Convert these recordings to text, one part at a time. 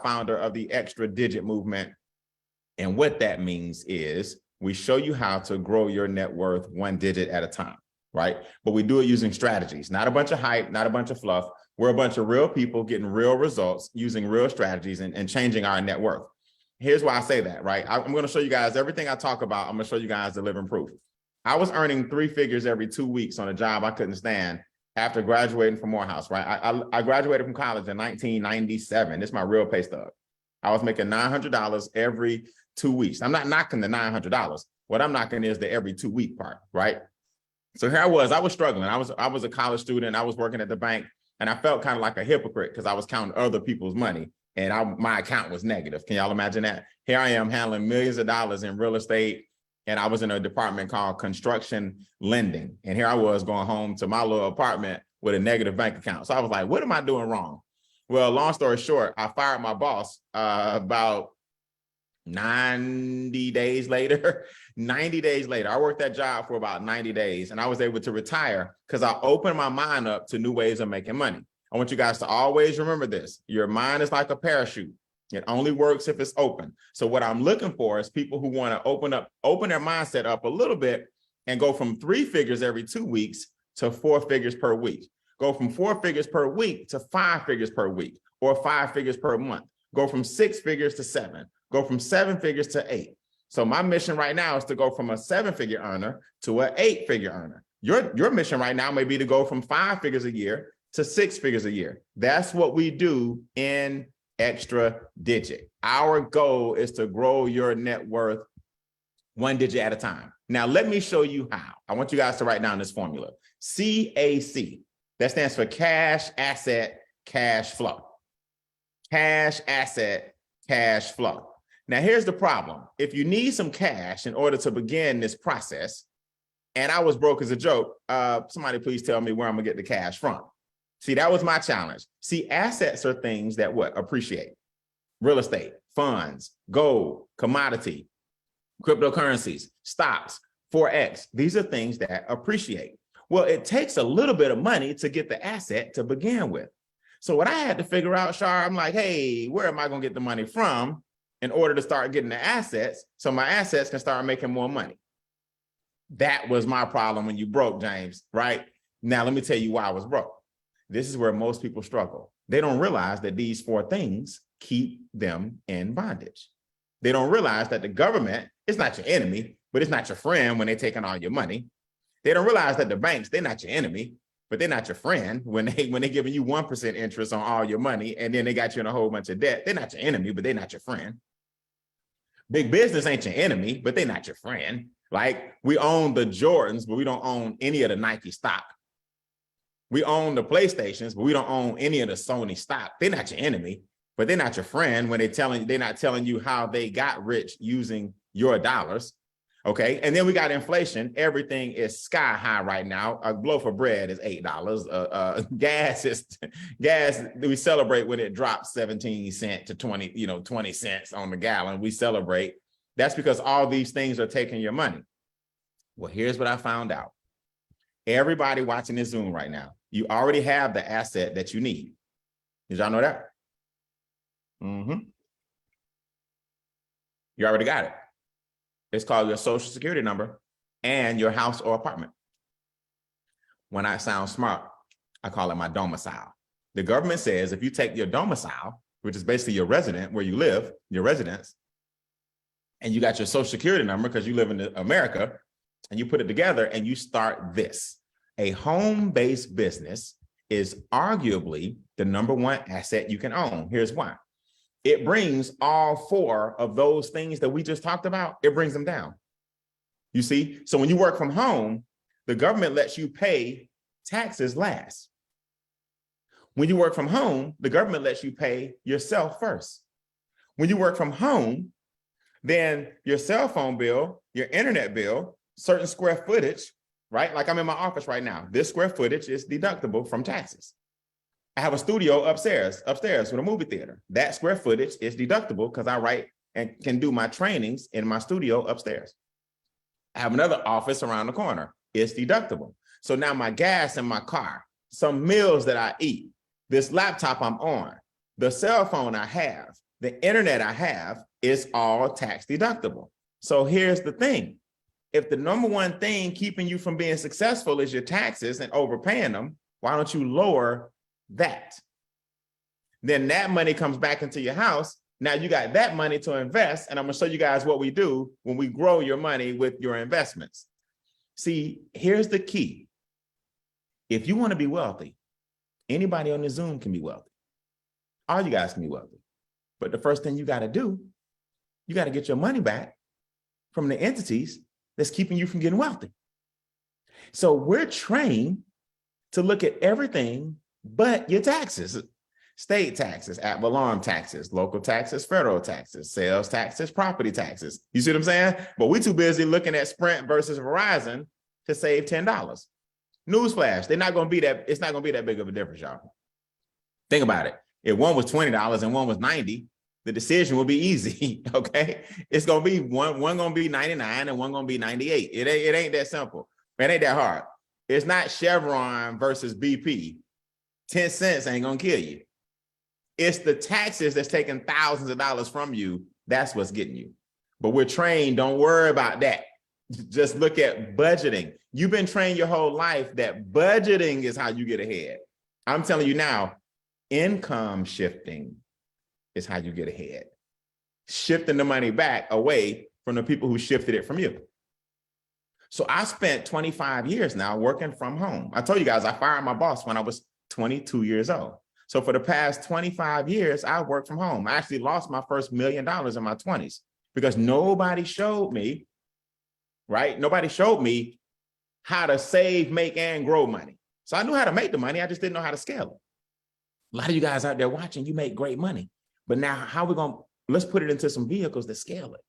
founder of the Extra Digit movement. And what that means is we show you how to grow your net worth one digit at a time, right? But we do it using strategies, not a bunch of hype, not a bunch of fluff. We're a bunch of real people getting real results using real strategies and changing our net worth. Here's why I say that, right? I'm going to show you guys everything I talk about. I'm going to show you guys the living proof. I was earning 3 figures every 2 weeks on a job I couldn't stand after graduating from Morehouse, right? I graduated from college in 1997. This is my real pay stub. I was making $900 every 2 weeks. I'm not knocking the $900. What I'm knocking is the every 2 week part, right? So here I was struggling. I was a college student. I was working at the bank, and I felt kind of like a hypocrite because I was counting other people's money, and my account was negative. Can y'all imagine that? Here I am handling millions of dollars in real estate, and I was in a department called construction lending. And here I was going home to my little apartment with a negative bank account. So I was like, what am I doing wrong? Well, long story short, I fired my boss about 90 days later. 90 days later, I worked that job for about 90 days, and I was able to retire because I opened my mind up to new ways of making money. I want you guys to always remember this. Your mind is like a parachute. It only works if it's open. So what I'm looking for is people who want to open their mindset up a little bit and go from 3 figures every 2 weeks to 4 figures per week. Go from 4 figures per week to 5 figures per week, or 5 figures per month. Go from 6 figures to 7. Go from 7 figures to 8. So my mission right now is to go from a 7-figure earner to an 8-figure earner. Your mission right now may be to go from 5 figures a year to 6 figures a year. That's what we do in Extra Digit. Our goal is to grow your net worth one digit at a time. Now, let me show you how. I want you guys to write down this formula. CAC. That stands for cash, asset, cash flow. Cash, asset, cash flow. Now, here's the problem. If you need some cash in order to begin this process, and I was broke as a joke, somebody please tell me where I'm gonna get the cash from. See, that was my challenge. See, assets are things that what? Appreciate. Real estate, funds, gold, commodity, cryptocurrencies, stocks, Forex. These are things that appreciate. Well, it takes a little bit of money to get the asset to begin with. So what I had to figure out, Shar, I'm like, hey, where am I gonna get the money from in order to start getting the assets so my assets can start making more money? That was my problem when you broke, James, right? Now, let me tell you why I was broke. This is where most people struggle. They don't realize that these 4 things keep them in bondage. They don't realize that the government is not your enemy, but it's not your friend when they're taking all your money. They don't realize that the banks, they're not your enemy, but they're not your friend when they're giving you 1% interest on all your money, and then they got you in a whole bunch of debt. They're not your enemy, but they're not your friend. Big business ain't your enemy, but they're not your friend. Like, we own the Jordans, but we don't own any of the Nike stock. We own the PlayStations, but we don't own any of the Sony stock. They're not your enemy, but they're not your friend when they're not telling you how they got rich using your dollars. Okay. And then we got inflation. Everything is sky high right now. A loaf of bread is $8. Gas, we celebrate when it drops 17 cents to 20 cents on the gallon. We celebrate. That's because all these things are taking your money. Well, here's what I found out. Everybody watching this Zoom right now, you already have the asset that you need. Did y'all know that? You already got it. It's called your social security number and your house or apartment. When I sound smart, I call it my domicile. The government says if you take your domicile, which is basically your resident, where you live, your residence, and you got your social security number because you live in America, and you put it together and you start this. A home-based business is arguably the #1 asset you can own. Here's why. It brings all 4 of those things that we just talked about, it brings them down. You see? So when you work from home, the government lets you pay taxes last. When you work from home, the government lets you pay yourself first. When you work from home, then your cell phone bill, your internet bill, certain square footage, right? Like I'm in my office right now. This square footage is deductible from taxes. I have a studio upstairs with a movie theater. That square footage is deductible because I write and can do my trainings in my studio upstairs. I have another office around the corner. It's deductible. So now my gas in my car, some meals that I eat, this laptop I'm on, The cell phone I have, the internet I have is all tax deductible. So here's the thing. If the number one thing keeping you from being successful is your taxes and overpaying them, why don't you lower that? Then that money comes back into your house. Now you got that money to invest. And I'm gonna show you guys what we do when we grow your money with your investments. See, here's the key. If you want to be wealthy, anybody on the Zoom can be wealthy. All you guys can be wealthy. But the first thing you got to do, you got to get your money back from the entities that's keeping you from getting wealthy. So we're trained to look at everything but your taxes, state taxes, ad valorem taxes, local taxes, federal taxes, sales taxes, property taxes. You see what I'm saying? But we're too busy looking at Sprint versus Verizon to save $10. Newsflash, they're not going to be that, it's not going to be that big of a difference, y'all. Think about it. If one was $20 and one was $90, the decision will be easy, okay? It's going to be one going to be 99 and one going to be 98. It ain't that simple. It ain't that hard. It's not Chevron versus BP. 10 cents ain't going to kill you. It's the taxes that's taking thousands of dollars from you. That's what's getting you. But we're trained, don't worry about that. Just look at budgeting. You've been trained your whole life that budgeting is how you get ahead. I'm telling you now, income shifting is how you get ahead. Shifting the money back away from the people who shifted it from you. So I spent 25 years now working from home. I told you guys I fired my boss when I was 22 years old. So for the past 25 years, I worked from home. I actually lost my first $1 million in my 20s because nobody showed me, right? Nobody showed me how to save, make, and grow money. So I knew how to make the money. I just didn't know how to scale it. A lot of you guys out there watching, you make great money. But now how we going to, let's put it into some vehicles that scale it.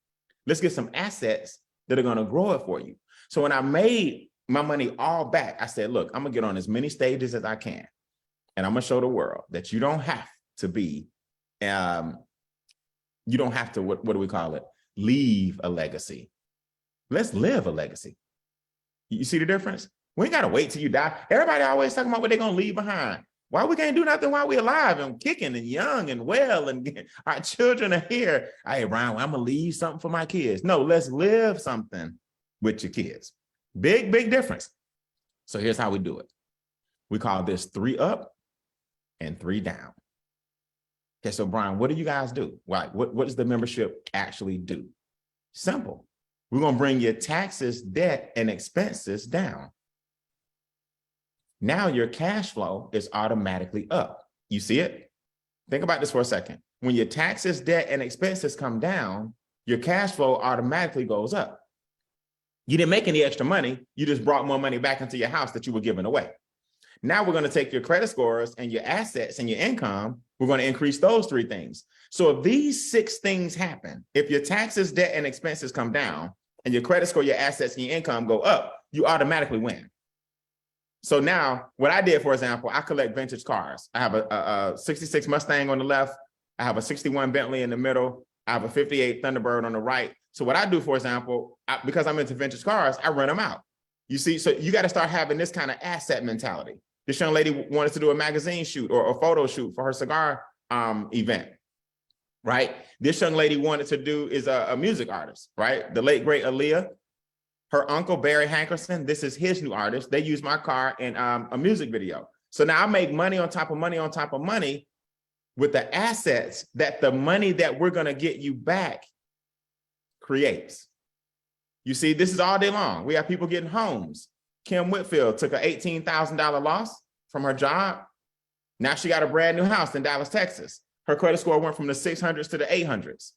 Let's get some assets that are going to grow it for you. So when I made my money all back, I said, look, I'm going to get on as many stages as I can. And I'm going to show the world that you don't have to be, you don't have to, what do we call it? Leave a legacy. Let's live a legacy. You see the difference? We ain't got to wait till you die. Everybody always talking about what they're going to leave behind. Why we can't do nothing while we're alive and kicking and young and well and our children are here? Hey, Ryan, I'm going to leave something for my kids. No, let's live something with your kids. Big, big difference. So here's how we do it. We call this 3 up and 3 down. Okay, so Brian, what do you guys do? Right, what does the membership actually do? Simple. We're going to bring your taxes, debt, and expenses down. Now your cash flow is automatically up. You see it? Think about this for a second. When your taxes, debt, and expenses come down, your cash flow automatically goes up. You didn't make any extra money. You just brought more money back into your house that you were giving away. Now we're going to take your credit scores and your assets and your income. We're going to increase those 3 things. So if these 6 things happen, if your taxes, debt, and expenses come down and your credit score, your assets, and your income go up, you automatically win. So now what I did, for example, I collect vintage cars. I have a 66 Mustang on the left. I have a 61 Bentley in the middle. I have a 58 Thunderbird on the right. So what I do, for example, because I'm into vintage cars, I rent them out. You see, so you got to start having this kind of asset mentality. This young lady wanted to do a magazine shoot or a photo shoot for her cigar event, right? This young lady wanted to do is a music artist, right? The late, great Aaliyah. Her uncle, Barry Hankerson, this is his new artist. They use my car in a music video. So now I make money on top of money on top of money with the assets that the money that we're going to get you back creates. You see, this is all day long. We have people getting homes. Kim Whitfield took an $18,000 loss from her job. Now she got a brand new house in Dallas, Texas. Her credit score went from the 600s to the 800s.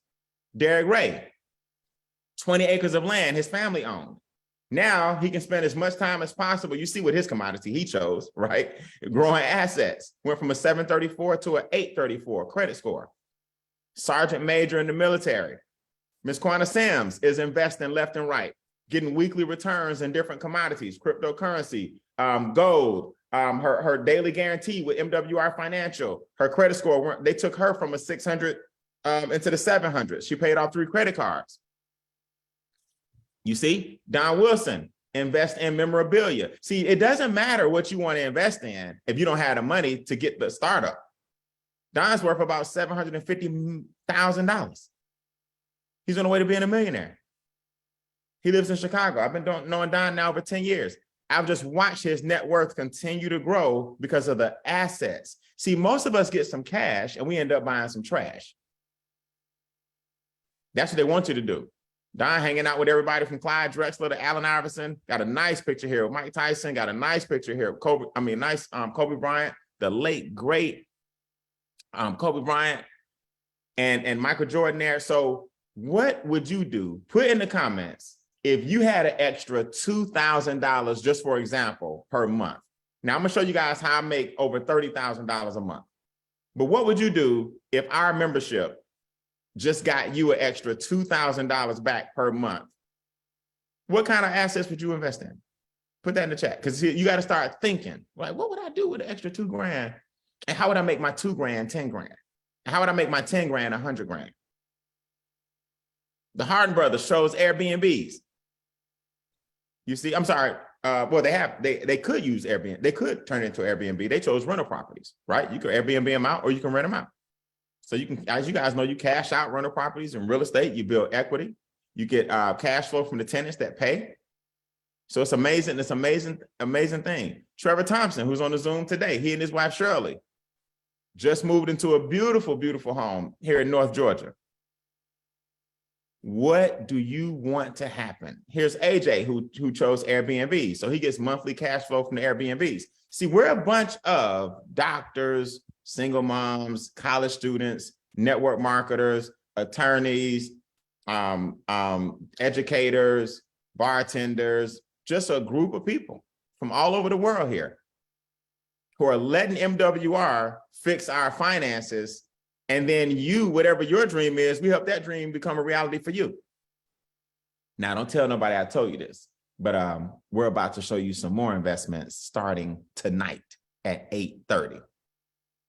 Derek Ray, 20 acres of land his family owned. Now he can spend as much time as possible. You see what his commodity he chose, right? Growing assets. Went from a 734 to an 834 credit score. Sergeant major in the military. Miss Quanah Sims is investing left and right, getting weekly returns in different commodities, cryptocurrency, gold, her daily guarantee with MWR Financial. Her credit score, they took her from a 600 into the 700s. She paid off 3 credit cards. You see, Don Wilson, invest in memorabilia. See, it doesn't matter what you want to invest in if you don't have the money to get the startup. Don's worth about $750,000. He's on the way to being a millionaire. He lives in Chicago. I've been knowing Don now for 10 years. I've just watched his net worth continue to grow because of the assets. See, most of us get some cash and we end up buying some trash. That's what they want you to do. Don hanging out with everybody from Clyde Drexler to Allen Iverson. Got a nice picture here with Mike Tyson. Got a nice picture here with Kobe. I mean, nice Kobe Bryant, the late great Kobe Bryant and Michael Jordan there. So what would you do? Put in the comments if you had an extra $2,000, just for example, per month. Now I'm gonna show you guys how I make over $30,000 a month. But what would you do if our membership just got you an extra $2,000 back per month? What kind of assets would you invest in? Put that in the chat, because you got to start thinking, like, what would I do with an extra $2,000? And how would I make my $2,000 $10,000? And how would I make my $10,000 $100,000? The Harden brothers chose Airbnbs. You see, I'm sorry. Well, they could use Airbnb. They could turn it into Airbnb. They chose rental properties, right? You can Airbnb them out or you can rent them out. So you can, as you guys know, you cash out rental properties and real estate. You build equity. You get cash flow from the tenants that pay. So it's amazing. It's amazing thing. Trevor Thompson, who's on the Zoom today, he and his wife Shirley just moved into a beautiful, beautiful home here in North Georgia. What do you want to happen? Here's AJ, who chose Airbnb. So he gets monthly cash flow from the Airbnbs. See, we're a bunch of doctors, single moms, college students, network marketers, attorneys, educators, bartenders, just a group of people from all over the world here who are letting MWR fix our finances. And then you, whatever your dream is, we help that dream become a reality for you. Now, don't tell nobody I told you this, but we're about to show you some more investments starting tonight at 8:30. I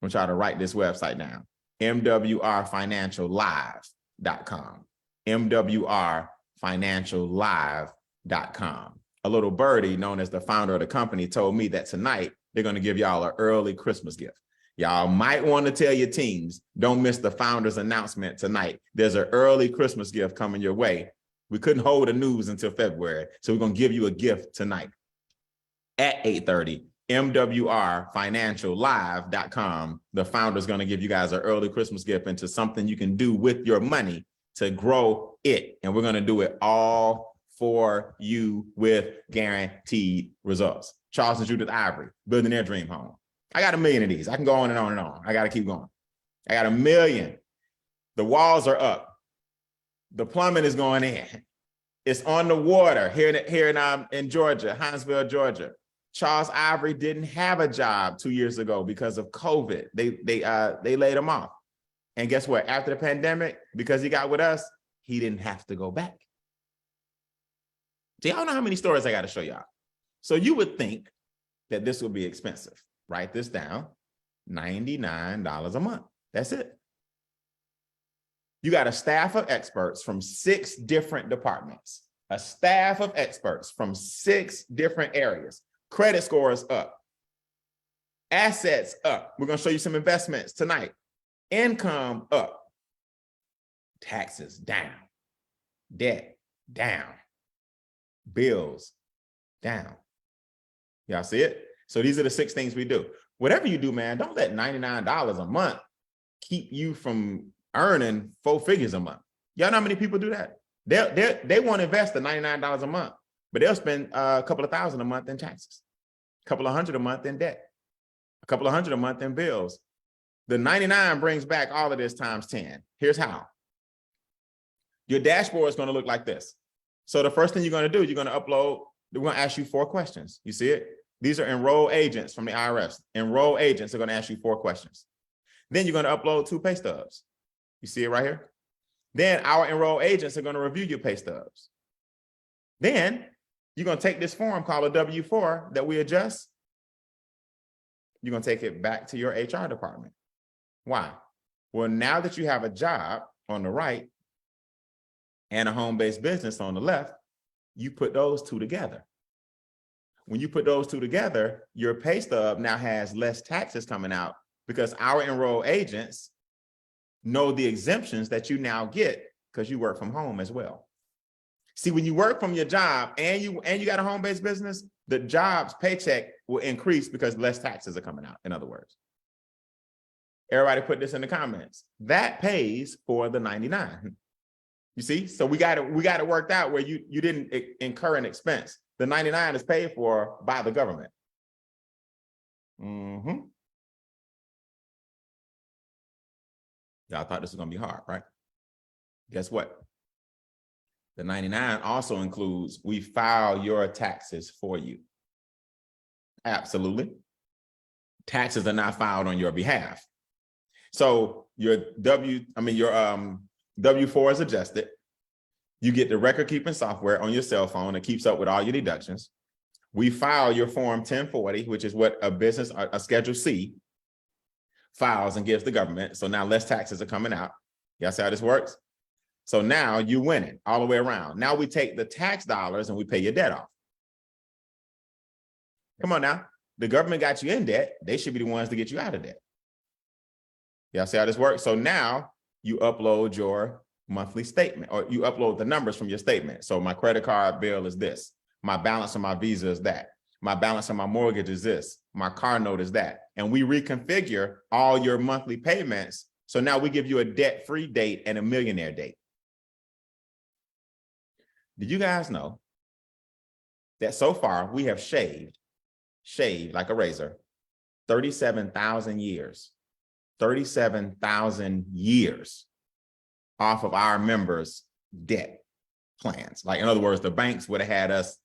want y'all to write this website down, mwrfinanciallive.com, mwrfinanciallive.com. A little birdie known as the founder of the company told me that tonight they're going to give y'all an early Christmas gift. Y'all might want to tell your teams, don't miss the founder's announcement tonight. There's an early Christmas gift coming your way. We couldn't hold the news until February, so we're going to give you a gift tonight at 8:30, mwrfinanciallive.com. The founder's going to give you guys an early Christmas gift into something you can do with your money to grow it. And we're going to do it all for you with guaranteed results. Charles and Judith Ivory, building their dream home. I got 1 million of these. I can go on and on and on. I got to keep going. I got 1 million. The walls are up. The plumbing is going in. It's on the water here in Georgia, Huntsville, Georgia. Charles Ivory didn't have a job 2 years ago because of COVID. They laid him off. And guess what? After the pandemic, because he got with us, he didn't have to go back. Do y'all know how many stories I got to show y'all? So you would think that this would be expensive. Write this down, $99 a month. That's it. You got a staff of experts from 6 different departments, a staff of experts from 6 different areas. Credit scores up, assets up. We're going to show you some investments tonight. Income up, taxes down, debt down, bills down. Y'all see it? So these are the 6 things we do. Whatever you do, man, don't let $99 a month keep you from earning 4 figures a month. Y'all know how many people do that? They want to invest the $99 a month, but they'll spend a couple of thousand a month in taxes, a couple of hundred a month in debt, a couple of hundred a month in bills. The 99 brings back all of this times 10. Here's how. Your dashboard is going to look like this. So the first thing you're going to do, you're going to upload, we're going to ask you 4 questions. You see it? These are enrolled agents from the IRS. Enrolled agents are going to ask you 4 questions. Then you're going to upload 2 pay stubs. You see it right here? Then our enrolled agents are going to review your pay stubs. Then you're going to take this form called a W-4 that we adjust. You're going to take it back to your HR department. Why? Well, now that you have a job on the right and a home-based business on the left, you put those 2 together. When you put those 2 together, your pay stub now has less taxes coming out Because our enrolled agents know the exemptions that you now get because you work from home as well. See, when you work from your job and you got a home-based business, the job's paycheck will increase because less taxes are coming out, in other words. Everybody put this in the comments. That pays for the 99. You see? So we got it worked out where you didn't incur an expense. The 99 is paid for by the government. Y'all thought this was gonna be hard, right? Guess what? The 99 also includes we file your taxes for you. Absolutely. Taxes are not filed on your behalf. So your W-4 is adjusted. You get the record keeping software on your cell phone that keeps up with all your deductions. We file your form 1040, which is what a Schedule C files and gives the government. So now less taxes are coming out. Y'all see how this works? So now you win it all the way around. Now we take the tax dollars and we pay your debt off. Come on now. The government got you in debt. They should be the ones to get you out of debt. Y'all see how this works? So now you upload your monthly statement, or you upload the numbers from your statement. So my credit card bill is this. My balance on my Visa is that. My balance on my mortgage is this. My car note is that. And we reconfigure all your monthly payments. So now we give you a debt-free date and a millionaire date. Did you guys know that so far we have shaved like a razor, 37,000 years, 37,000 years off of our members' debt plans? Like, in other words, the banks would have had us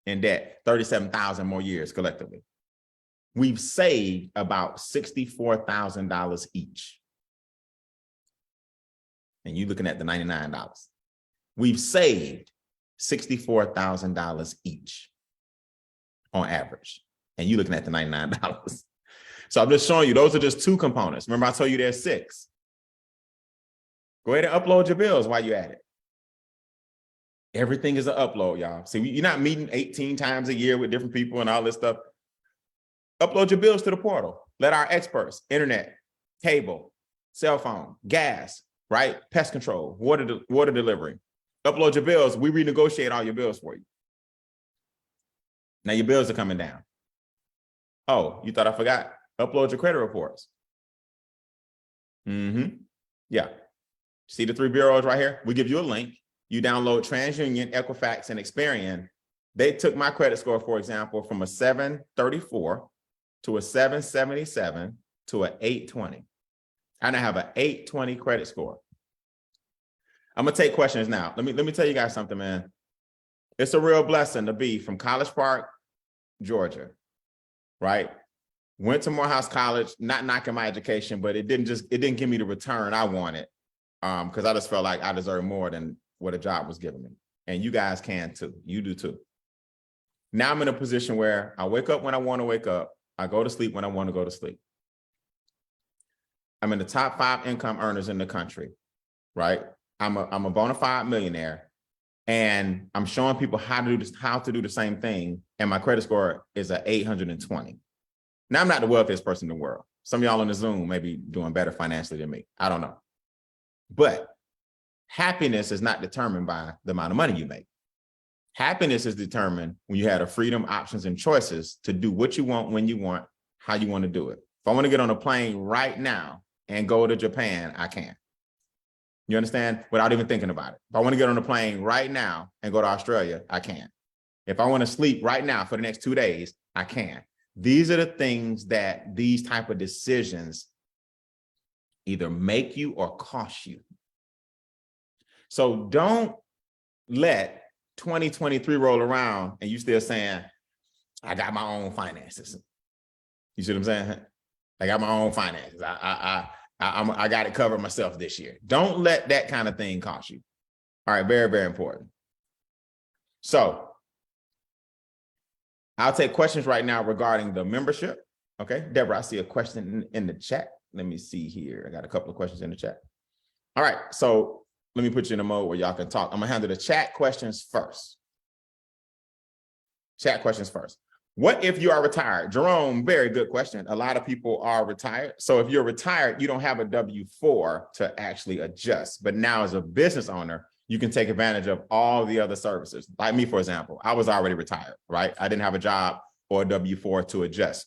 in debt 37,000 more years collectively. We've saved about $64,000 each. And you're looking at the $99. We've saved $64,000 each on average. And you're looking at the $99. So I'm just showing you, those are just two components. Remember, I told you there's 6. Go ahead and upload your bills while you're at it. Everything is an upload, y'all. See, you're not meeting 18 times a year with different people and all this stuff. Upload your bills to the portal. Let our experts, internet, cable, cell phone, gas, right? Pest control, water delivery. Upload your bills. We renegotiate all your bills for you. Now your bills are coming down. Oh, you thought I forgot? Upload your credit reports. Yeah. See the 3 bureaus right here? We give you a link. You download TransUnion, Equifax, and Experian. They took my credit score, for example, from a 734 to a 777 to an 820. I now have an 820 credit score. I'm gonna take questions now. Let me tell you guys something, man. It's a real blessing to be from College Park, Georgia, right? Went to Morehouse College, not knocking my education, but it didn't give me the return I wanted, because I just felt like I deserved more than what a job was giving me. And you guys can too. You do too. Now I'm in a position where I wake up when I want to wake up. I go to sleep when I want to go to sleep. I'm in the top 5 income earners in the country, right? I'm a bona fide millionaire, and I'm showing people how to do the same thing. And my credit score is an 820. Now, I'm not the wealthiest person in the world. Some of y'all on the Zoom may be doing better financially than me. I don't know. But happiness is not determined by the amount of money you make. Happiness is determined when you have the freedom, options, and choices to do what you want, when you want, how you want to do it. If I want to get on a plane right now and go to Japan, I can. You understand? Without even thinking about it. If I want to get on a plane right now and go to Australia, I can. If I want to sleep right now for the next 2 days, I can. These are the things that these type of decisions either make you or cost you. So don't let 2023 roll around and you still saying, I got my own finances. You see what I'm saying? I got my own finances. I got it covered myself this year. Don't let that kind of thing cost you. All right, very, very important. So I'll take questions right now regarding the membership. Okay, Deborah, I see a question in the chat. Let me see here. I got a couple of questions in the chat. All right, so let me put you in a mode where y'all can talk. I'm gonna handle the chat questions first. Chat questions first. What if you are retired? Jerome, very good question. A lot of people are retired. So if you're retired, you don't have a W-4 to actually adjust. But now as a business owner, you can take advantage of all the other services. Like me, for example, I was already retired, right? I didn't have a job or a W-4 to adjust.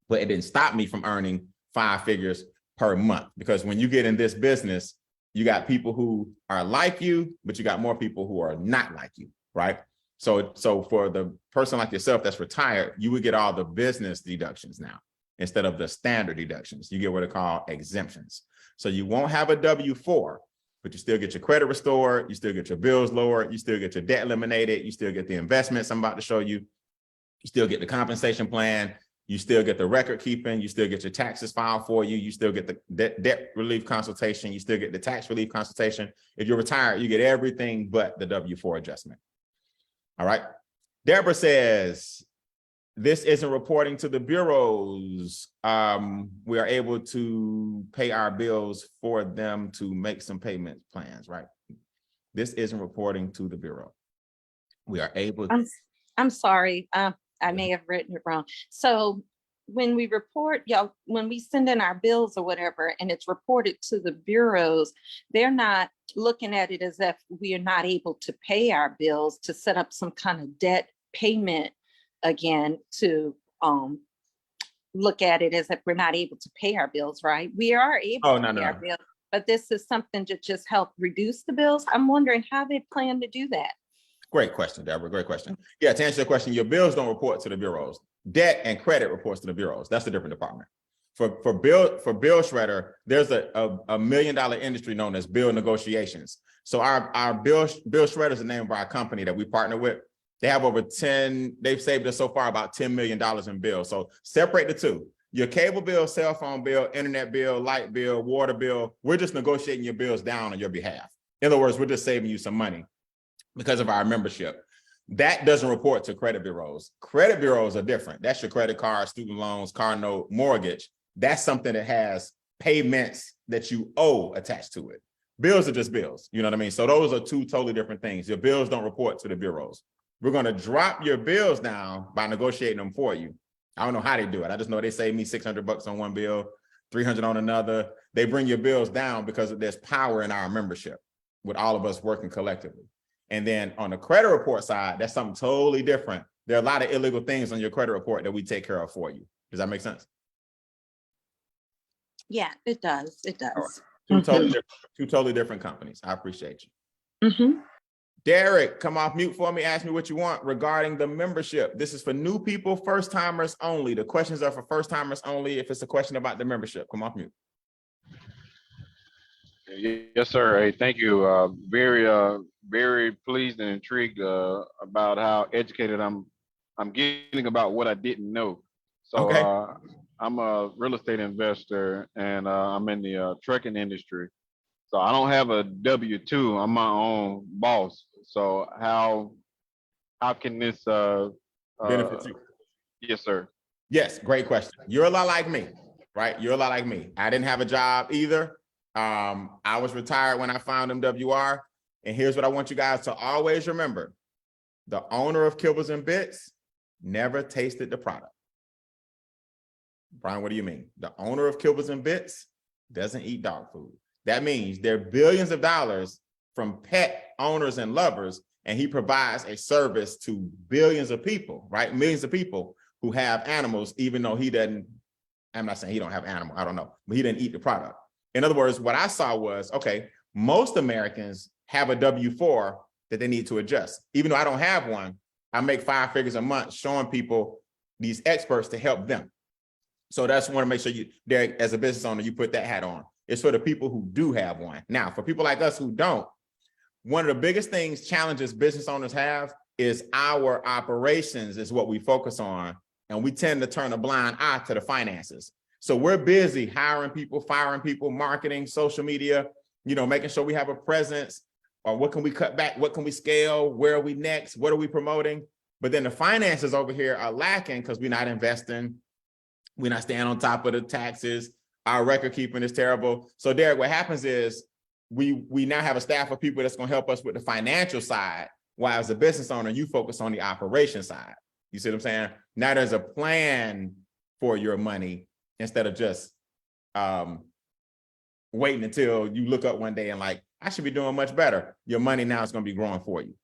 But it didn't stop me from earning 5 figures per month. Because when you get in this business, you got people who are like you, but you got more people who are not like you, right? So for the person like yourself that's retired, you would get all the business deductions now instead of the standard deductions. You get what are called exemptions. So you won't have a W-4, but you still get your credit restored, you still get your bills lowered, you still get your debt eliminated, you still get the investments I'm about to show you, you still get the compensation plan, you still get the record keeping, you still get your taxes filed for you, you still get the debt relief consultation, you still get the tax relief consultation. If you're retired, you get everything but the W-4 adjustment. All right. Deborah says, this isn't reporting to the bureaus. We are able to pay our bills for them to make some payment plans, right? This isn't reporting to the bureau. We are able to. I'm sorry. I may have written it wrong. So when we report, when we send in our bills or whatever, and it's reported to the bureaus, they're not looking at it as if we are not able to pay our bills to set up some kind of debt payment again to look at it as if we're not able to pay our bills, right? We are able to pay our bills, but this is something to just help reduce the bills. I'm wondering how they plan to do that. Great question, Deborah. Great question. Yeah, to answer your question, your bills don't report to the bureaus. Debt and credit reports to the bureaus. That's a different department. For bill shredder, there's a $1 million industry known as bill negotiations. So our bill shredder is the name of our company that we partner with. They have they've saved us so far about $10 million in bills. So separate the two. Your cable bill, cell phone bill, internet bill, light bill, water bill, we're just negotiating your bills down on your behalf. In other words, we're just saving you some money because of our membership. That doesn't report to credit bureaus. Credit bureaus are different. That's your credit card, student loans, car note, mortgage. That's something that has payments that you owe attached to it. Bills are just bills, you know what I mean? So those are two totally different things. Your bills don't report to the bureaus. We're going to drop your bills down by negotiating them for you. I don't know how they do it. I just know they save me $600 on one bill, $300 on another. They bring your bills down because there's power in our membership with all of us working collectively. And then on the credit report side, that's something totally different. There are a lot of illegal things on your credit report that we take care of for you. Does that make sense? Yeah, it does. It does. Right. Two totally different companies. I appreciate you. Derek, come off mute for me. Ask me what you want regarding the membership. This is for new people, first timers only. The questions are for first timers only. If it's a question about the membership, come off mute. Yes, sir. Hey, thank you. Very pleased and intrigued about how educated I'm getting about what I didn't know. So okay. I'm a real estate investor and I'm in the trucking industry. So I don't have a W-2. I'm my own boss. So how can this benefit you? Yes, sir. Yes, great question. You're a lot like me, right? You're a lot like me. I didn't have a job either. I was retired when I found MWR. And here's what I want you guys to always remember. The owner of Kibbles and Bits never tasted the product. Brian, what do you mean? The owner of Kibbles and Bits doesn't eat dog food. That means there are billions of dollars from pet owners and lovers, and he provides a service to billions of people, right? Millions of people who have animals, even though he doesn't, I'm not saying he don't have animal, I don't know, but he didn't eat the product. In other words, what I saw was, okay, most Americans have a W-4 that they need to adjust. Even though I don't have one, I make 5 figures a month showing people these experts to help them. So that's want to make sure you, Derek, as a business owner, you put that hat on. It's for the people who do have one. Now, for people like us who don't, one of the biggest challenges business owners have is our operations is what we focus on. And we tend to turn a blind eye to the finances. So we're busy hiring people, firing people, marketing, social media, making sure we have a presence, or what can we cut back? What can we scale? Where are we next? What are we promoting? But then the finances over here are lacking because we're not investing. We're not staying on top of the taxes. Our record keeping is terrible. So Derek, what happens is we now have a staff of people that's going to help us with the financial side, while as a business owner, you focus on the operation side. You see what I'm saying? Now there's a plan for your money instead of just waiting until you look up one day and like, I should be doing much better. Your money now is going to be growing for you.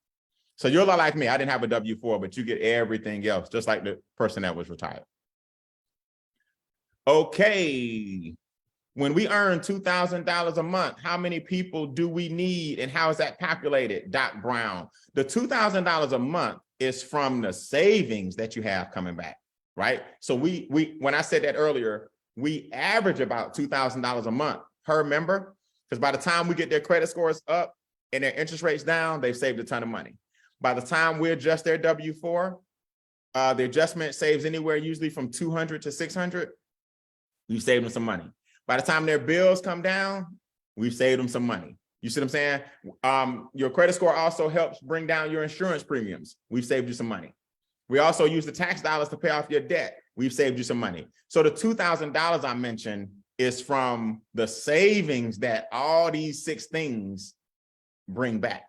So you're a lot like me. I didn't have a W-4, but you get everything else, just like the person that was retired. Okay. When we earn $2,000 a month, how many people do we need and how is that calculated? Doc Brown. The $2,000 a month is from the savings that you have coming back, right? So when I said that earlier, we average about $2,000 a month per member, because by the time we get their credit scores up and their interest rates down, they've saved a ton of money. By the time we adjust their W-4, the adjustment saves anywhere usually from $200 to $600. We've saved them some money. By the time their bills come down, we've saved them some money. You see what I'm saying? Your credit score also helps bring down your insurance premiums. We've saved you some money. We also use the tax dollars to pay off your debt. We've saved you some money. So the $2,000 I mentioned is from the savings that all these 6 things bring back.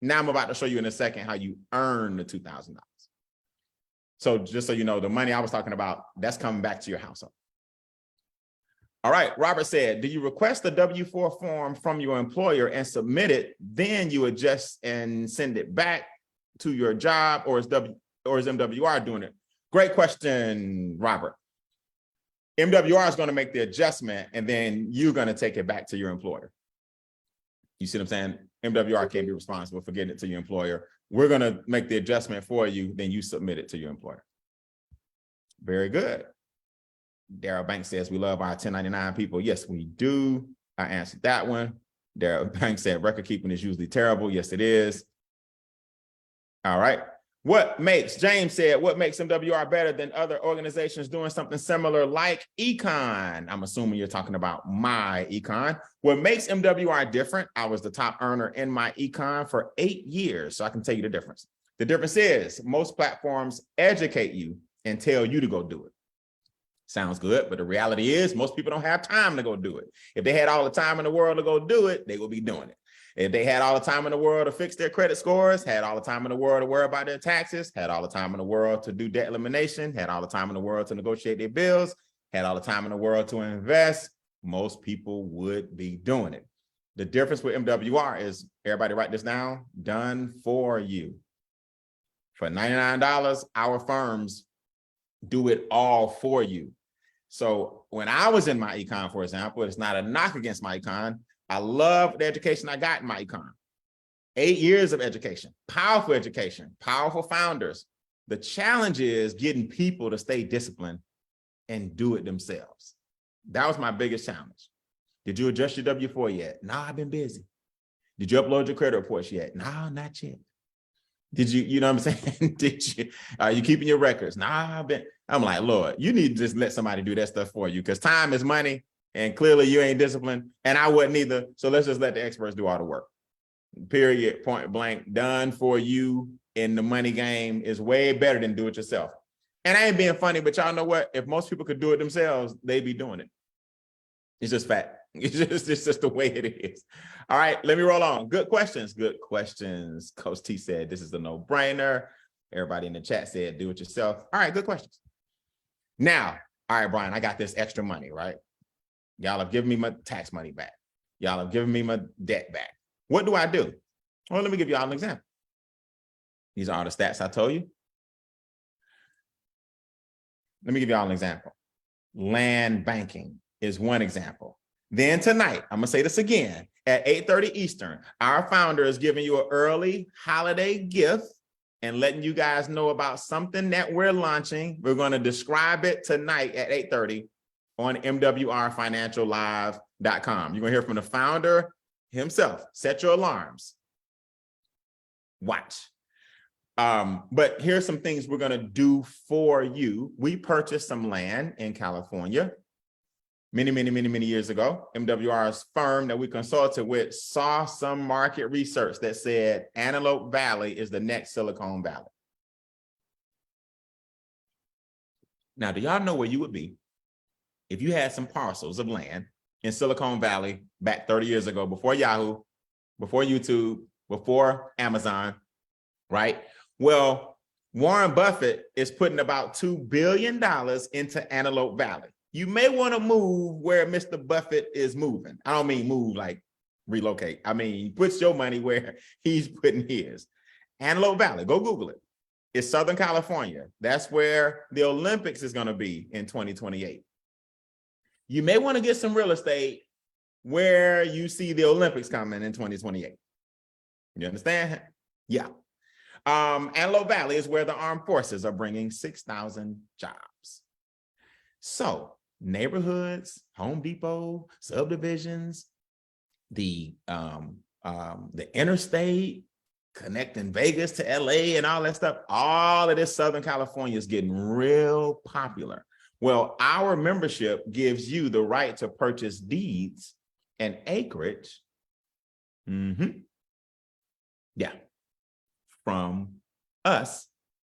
Now I'm about to show you in a second how you earn the $2,000. So just so you know, the money I was talking about, that's coming back to your household. All right, Robert said, do you request the W-4 form from your employer and submit it, then you adjust and send it back to your job, or is MWR doing it? Great question, Robert. MWR is going to make the adjustment and then you're going to take it back to your employer. You see what I'm saying? MWR can't be responsible for getting it to your employer. We're going to make the adjustment for you, then you submit it to your employer. Very good. Daryl Banks says, we love our 1099 people. Yes, we do. I answered that one. Daryl Banks said, record keeping is usually terrible. Yes, it is. All right. James said, what makes MWR better than other organizations doing something similar like Econ? I'm assuming you're talking about my Econ. What makes MWR different? I was the top earner in my Econ for 8 years, so I can tell you the difference. The difference is most platforms educate you and tell you to go do it. Sounds good, but the reality is most people don't have time to go do it. If they had all the time in the world to go do it, they will be doing it. If they had all the time in the world to fix their credit scores, had all the time in the world to worry about their taxes, had all the time in the world to do debt elimination, had all the time in the world to negotiate their bills, had all the time in the world to invest, most people would be doing it. The difference with MWR is, everybody write this down, done for you. For $99, our firms do it all for you. So when I was in my Econ, for example, it's not a knock against my Econ. I love the education I got in my Econ. 8 years of education, powerful founders. The challenge is getting people to stay disciplined and do it themselves. That was my biggest challenge. Did you adjust your W-4 yet? No, I've been busy. Did you upload your credit reports yet? No, not yet. Did you, you know what I'm saying? Are you keeping your records? Nah, I'm like, Lord, you need to just let somebody do that stuff for you, because time is money. And clearly you ain't disciplined, and I wouldn't either. So let's just let the experts do all the work. Period, point blank, done for you in the money game is way better than do it yourself. And I ain't being funny, but y'all know what? If most people could do it themselves, they'd be doing it. It's just fact. It's just the way it is. All right, let me roll on. Good questions. Coach T said, this is a no-brainer. Everybody in the chat said, do it yourself. All right, good questions. Now, all right, Brian, I got this extra money, right? Y'all have given me my tax money back. Y'all have given me my debt back. What do I do? Well, let me give y'all an example. These are all the stats I told you. Let me give y'all an example. Land banking is one example. Then tonight, I'm gonna say this again, at 8:30 Eastern, our founder is giving you an early holiday gift and letting you guys know about something that we're launching. We're gonna describe it tonight at 8:30 on MWRFinancialLive.com. You're gonna hear from the founder himself. Set your alarms. Watch. But here's some things we're gonna do for you. We purchased some land in California many years ago. MWR's firm that we consulted with saw some market research that said Antelope Valley is the next Silicon Valley. Now, do y'all know where you would be if you had some parcels of land in Silicon Valley back 30 years ago, before Yahoo, before YouTube, before Amazon, right? Well, Warren Buffett is putting about $2 billion into Antelope Valley. You may want to move where Mr. Buffett is moving. I don't mean move like relocate. I mean, he puts your money where he's putting his. Antelope Valley, go Google it. It's Southern California. That's where the Olympics is going to be in 2028. You may want to get some real estate where you see the Olympics coming in 2028. You understand? Yeah. Antelope Valley is where the armed forces are bringing 6,000 jobs. So neighborhoods, Home Depot, subdivisions, the interstate connecting Vegas to LA and all that stuff, all of this Southern California is getting real popular. Well, our membership gives you the right to purchase deeds and acreage. Yeah. From us,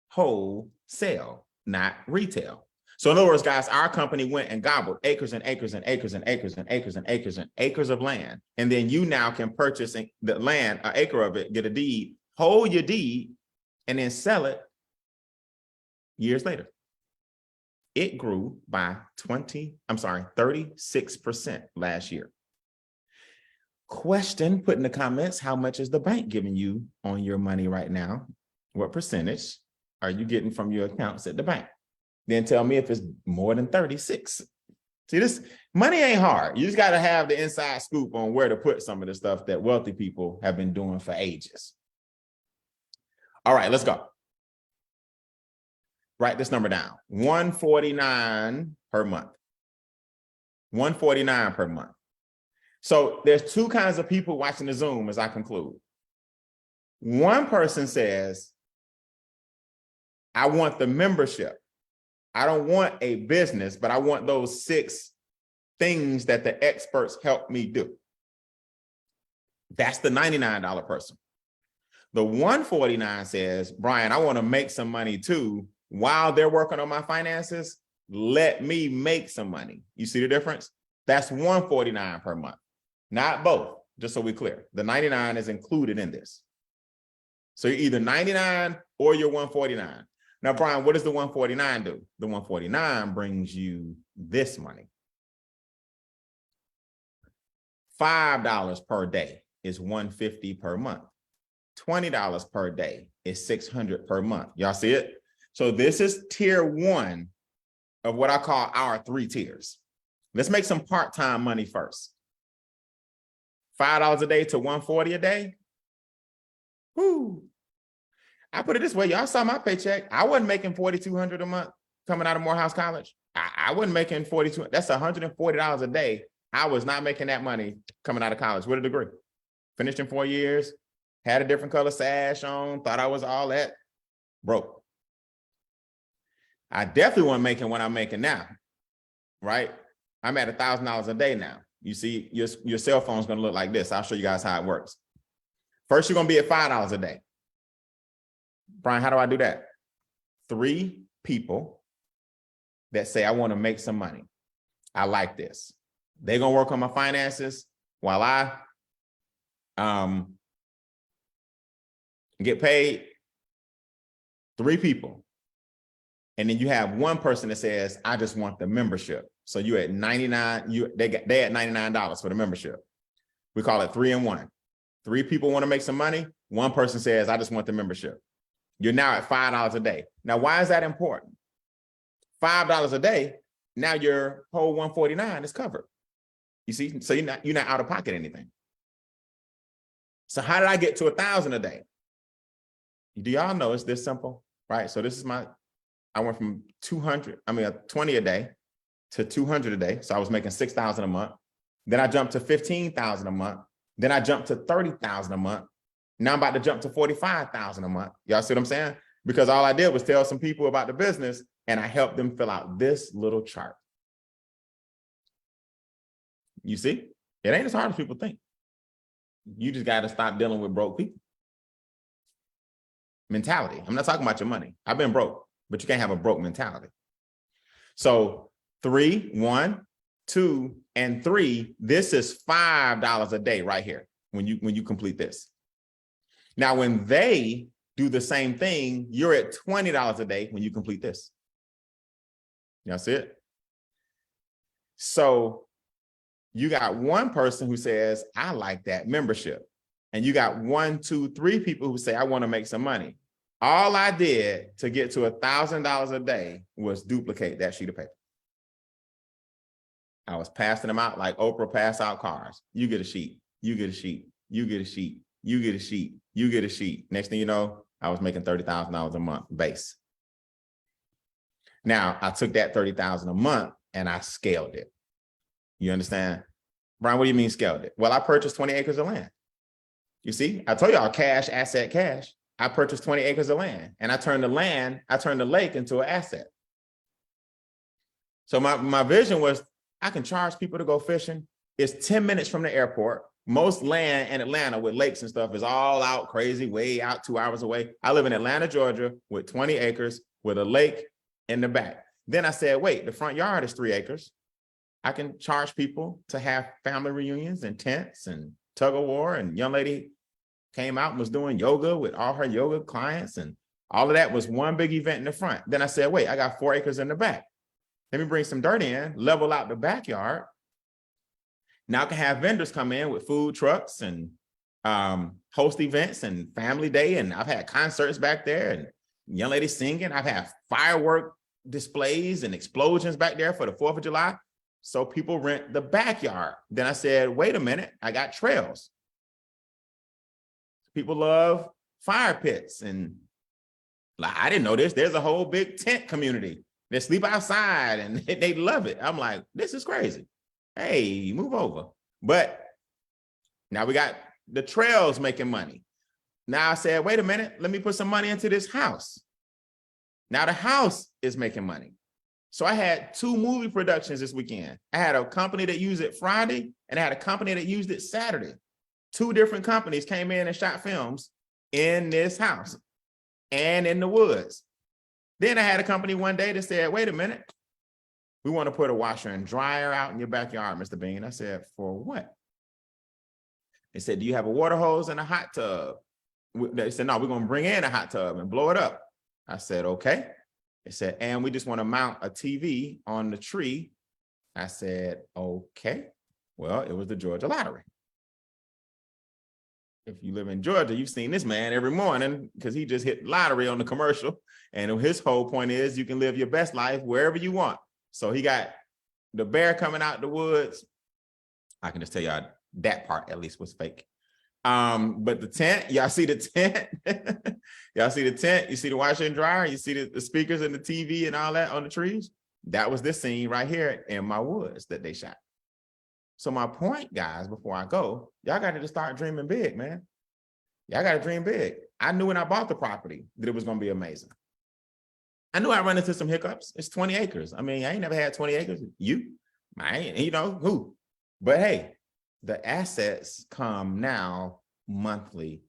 wholesale, not retail. So in other words, guys, our company went and gobbled acres and acres and acres and acres and acres and acres and acres of land. And then you now can purchase the land, an acre of it, get a deed, hold your deed, and then sell it years later. It grew by 36% last year. Question, put in the comments, how much is the bank giving you on your money right now? What percentage are you getting from your accounts at the bank? Then tell me if it's more than 36. See, this money ain't hard. You just got to have the inside scoop on where to put some of the stuff that wealthy people have been doing for ages. All right, let's go. Write this number down. $149 per month. $149 per month. So there's two kinds of people watching the Zoom as I conclude. One person says, I want the membership. I don't want a business, but I want those 6 things that the experts help me do. That's the $99 person. The $149 says, Brian, I want to make some money too. While they're working on my finances, let me make some money. You see the difference? That's $149 per month, not both, just so we're clear. The 99 is included in this. So you're either 99 or you're 149. Now, Brian, what does the 149 do? The 149 brings you this money. $5 per day is $150 per month. $20 per day is $600 per month. Y'all see it? So this is tier 1 of what I call our 3 tiers. Let's make some part-time money first. $5 a day to $140 a day. Whoo. I put it this way, y'all saw my paycheck. I wasn't making $4,200 a month coming out of Morehouse College. I wasn't making $42. That's $140 a day. I was not making that money coming out of college with a degree. Finished in 4 years, had a different color sash on, thought I was all that, broke. I definitely wasn't making what I'm making now, right? I'm at $1,000 a day now. You see, your cell phone's gonna look like this. I'll show you guys how it works. First, you're gonna be at $5 a day. Brian, how do I do that? 3 people that say, I want to make some money. I like this. They're going to work on my finances while I get paid. 3 people. And then you have 1 person that says, I just want the membership. So you at 99, they at $99 for the membership. We call it 3 and 1. 3 people want to make some money. 1 person says, I just want the membership. You're now at $5 a day. Now, why is that important? $5 a day, now your whole 149 is covered. You see, so you're not out of pocket anything. So how did I get to 1,000 a day? Do y'all know it's this simple, right? So this is I went from 20 a day to 200 a day. So I was making 6,000 a month. Then I jumped to 15,000 a month. Then I jumped to 30,000 a month. Now I'm about to jump to 45,000 a month. Y'all see what I'm saying? Because all I did was tell some people about the business and I helped them fill out this little chart. You see, it ain't as hard as people think. You just got to stop dealing with broke people. Mentality. I'm not talking about your money. I've been broke, but you can't have a broke mentality. So 3, 1, 2, and 3, this is $5 a day right here when you complete this. Now, when they do the same thing, you're at $20 a day when you complete this. Y'all see it? So you got one person who says, I like that membership. And you got 1, 2, 3 people who say, I want to make some money. All I did to get to $1,000 a day was duplicate that sheet of paper. I was passing them out like Oprah pass out cars. You get a sheet, you get a sheet, you get a sheet, you get a sheet, you get a sheet. Next thing you know, I was making $30,000 a month base. Now I took that $30,000 a month and I scaled it. You understand? Brian, what do you mean scaled it? Well, I purchased 20 acres of land. You see, I told y'all cash, asset, cash. I purchased 20 acres of land and I turned the lake into an asset. So my vision was I can charge people to go fishing. It's 10 minutes from the airport. Most land in Atlanta with lakes and stuff is all out crazy, way out 2 hours away. I live in Atlanta, Georgia with 20 acres with a lake in the back. Then I said, wait, the front yard is 3 acres. I can charge people to have family reunions and tents and tug of war. And young lady came out and was doing yoga with all her yoga clients. And all of that was one big event in the front. Then I said, wait, I got 4 acres in the back. Let me bring some dirt in, level out the backyard. Now I can have vendors come in with food trucks and host events and family day. And I've had concerts back there and young ladies singing. I've had firework displays and explosions back there for the 4th of July. So people rent the backyard. Then I said, wait a minute, I got trails. People love fire pits. And like, I didn't know this. There's a whole big tent community. They sleep outside and they love it. I'm like, this is crazy. Hey, move over. But now we got the trails making money. Now I said, wait a minute, let me put some money into this house. Now the house is making money. So I had 2 movie productions this weekend. I had a company that used it Friday and I had a company that used it Saturday. 2 different companies came in and shot films in this house and in the woods. Then I had a company one day that said, wait a minute, we want to put a washer and dryer out in your backyard, Mr. Bean. I said, for what? They said, do you have a water hose and a hot tub? They said, no, we're going to bring in a hot tub and blow it up. I said, okay. They said, and we just want to mount a TV on the tree. I said, okay. Well, it was the Georgia Lottery. If you live in Georgia, you've seen this man every morning because he just hit lottery on the commercial. And his whole point is you can live your best life wherever you want. So he got the bear coming out the woods. I can just tell y'all that part at least was fake. But the tent, y'all see the tent? Y'all see the tent? You see the washer and dryer? You see the speakers and the TV and all that on the trees? That was this scene right here in my woods that they shot. So my point, guys, before I go, y'all got to just start dreaming big, man. Y'all got to dream big. I knew when I bought the property that it was going to be amazing. I knew I run into some hiccups. It's 20 acres. I mean, I ain't never had 20 acres. I ain't, you know, who? But hey, the assets come now monthly.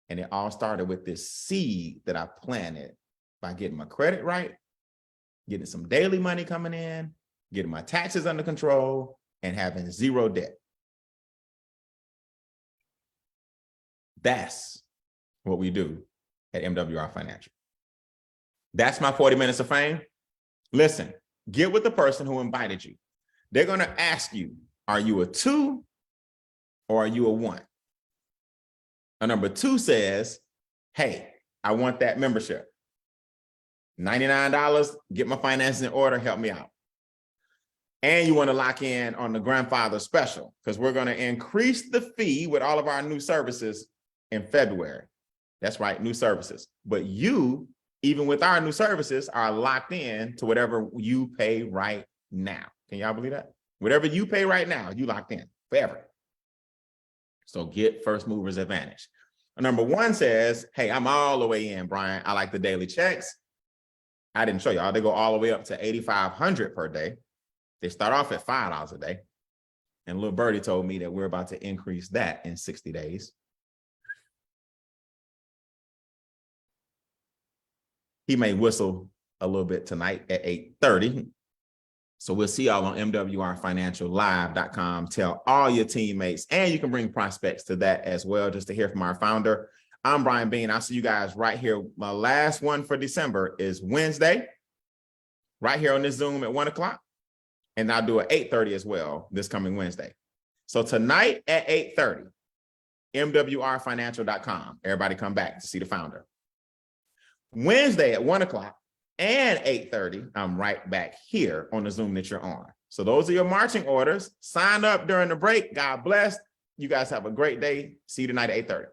And it all started with this seed that I planted by getting my credit right, getting some daily money coming in, getting my taxes under control, and having 0 debt. That's what we do at MWR Financial. That's my 40 minutes of fame. Listen, get with the person who invited you. They're going to ask you, are you a 2 or are you a 1? A number 2 says, hey, I want that membership. $99, get my finances in order, help me out. And you want to lock in on the grandfather special because we're going to increase the fee with all of our new services in February. That's right, new services. But you, even with our new services, are locked in to whatever you pay right now. Can y'all believe that? Whatever you pay right now, you locked in forever. So get first movers advantage. Number 1 says, hey, I'm all the way in, Brian. I like the daily checks. I didn't show y'all. They go all the way up to $8,500 per day. They start off at $5 a day. And little birdie told me that we're about to increase that in 60 days. He may whistle a little bit tonight at 8:30. So we'll see y'all on MWRFinancialLive.com. Tell all your teammates, and you can bring prospects to that as well, just to hear from our founder. I'm Brian Bean. I'll see you guys right here. My last one for December is Wednesday, right here on this Zoom at 1 o'clock. And I'll do it 8:30 as well this coming Wednesday. So tonight at 8:30, mwrfinancial.com. Everybody come back to see the founder. Wednesday at 1 o'clock and 8:30, I'm right back here on the Zoom that you're on. So those are your marching orders. Sign up during the break. God bless. You guys have a great day. See you tonight at 8:30.